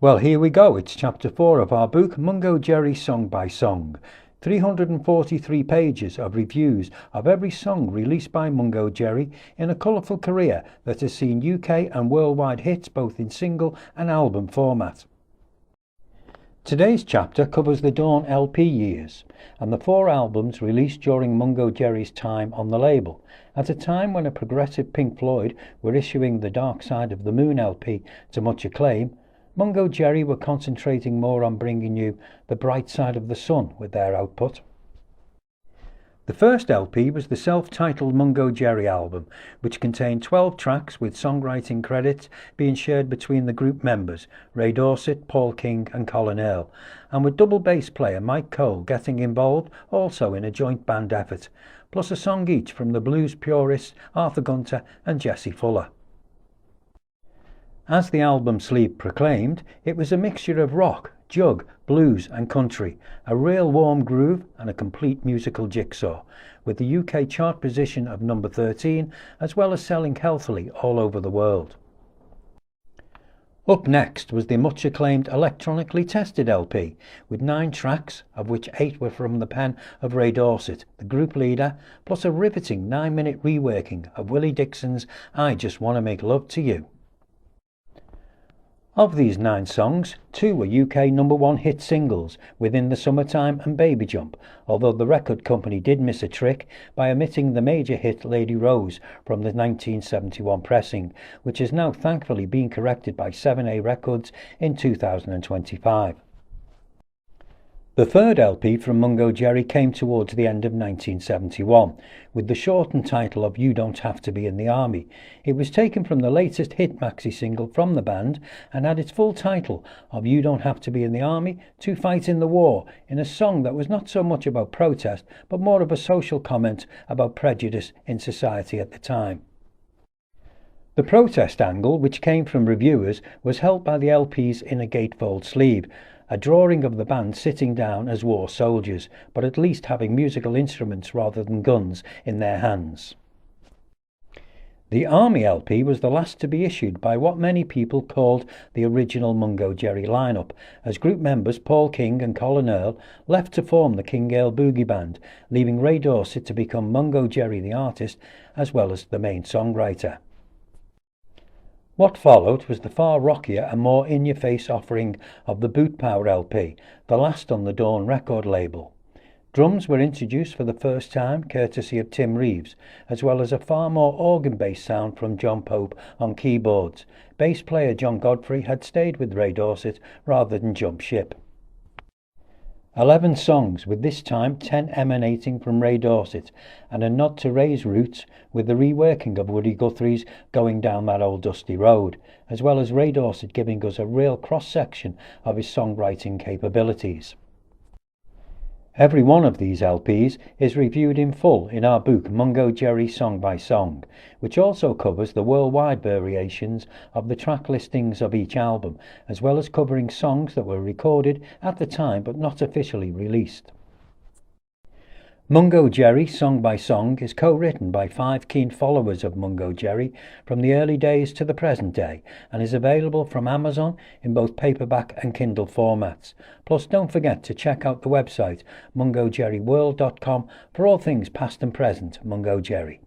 Well, here we go. It's chapter 4 of our book, Mungo Jerry Song by Song. 343 pages of reviews of every song released by Mungo Jerry in a colourful career that has seen UK and worldwide hits both in single and album format. Today's chapter covers the Dawn LP years and the 4 albums released during Mungo Jerry's time on the label, at a time when a progressive Pink Floyd were issuing the Dark Side of the Moon LP to much acclaim. Mungo Jerry were concentrating more on bringing you the bright side of the sun with their output. The first LP was the self-titled Mungo Jerry album, which contained 12 tracks with songwriting credits being shared between the group members Ray Dorset, Paul King and Colin Earle, and with double bass player Mike Cole getting involved also in a joint band effort, plus a song each from the blues purists Arthur Gunter and Jesse Fuller. As the album sleeve proclaimed, it was a mixture of rock, jug, blues and country, a real warm groove and a complete musical jigsaw, with the UK chart position of number 13 as well as selling healthily all over the world. Up next was the much acclaimed electronically tested LP, with 9 tracks, of which 8 were from the pen of Ray Dorset, the group leader, plus a riveting 9-minute reworking of Willie Dixon's I Just Wanna Make Love to You. Of these 9 songs, 2 were UK number 1 hit singles, Within the Summertime and Baby Jump, although the record company did miss a trick by omitting the major hit Lady Rose from the 1971 pressing, which has now thankfully been corrected by 7A Records in 2025. The third LP from Mungo Jerry came towards the end of 1971, with the shortened title of You Don't Have to Be in the Army. It was taken from the latest hit maxi single from the band and had its full title of You Don't Have to Be in the Army to Fight in the War, in a song that was not so much about protest but more of a social comment about prejudice in society at the time. The protest angle, which came from reviewers, was held by the LP's inner gatefold sleeve, a drawing of the band sitting down as war soldiers, but at least having musical instruments rather than guns in their hands. The Army LP was the last to be issued by what many people called the original Mungo Jerry lineup, as group members Paul King and Colin Earle left to form the King Ale Boogie Band, leaving Ray Dorset to become Mungo Jerry the artist as well as the main songwriter. What followed was the far rockier and more in-your-face offering of the Boot Power LP, the last on the Dawn record label. Drums were introduced for the first time, courtesy of Tim Reeves, as well as a far more organ-based sound from John Pope on keyboards. Bass player John Godfrey had stayed with Ray Dorset rather than jump ship. 11 songs, with this time 10 emanating from Ray Dorset, and a nod to Ray's roots with the reworking of Woody Guthrie's Going Down That Old Dusty Road, as well as Ray Dorset giving us a real cross-section of his songwriting capabilities. Every one of these LPs is reviewed in full in our book Mungo Jerry Song by Song, which also covers the worldwide variations of the track listings of each album, as well as covering songs that were recorded at the time but not officially released. Mungo Jerry Song by Song is co-written by 5 keen followers of Mungo Jerry from the early days to the present day, and is available from Amazon in both paperback and Kindle formats. Plus, don't forget to check out the website mungojerryworld.com for all things past and present Mungo Jerry.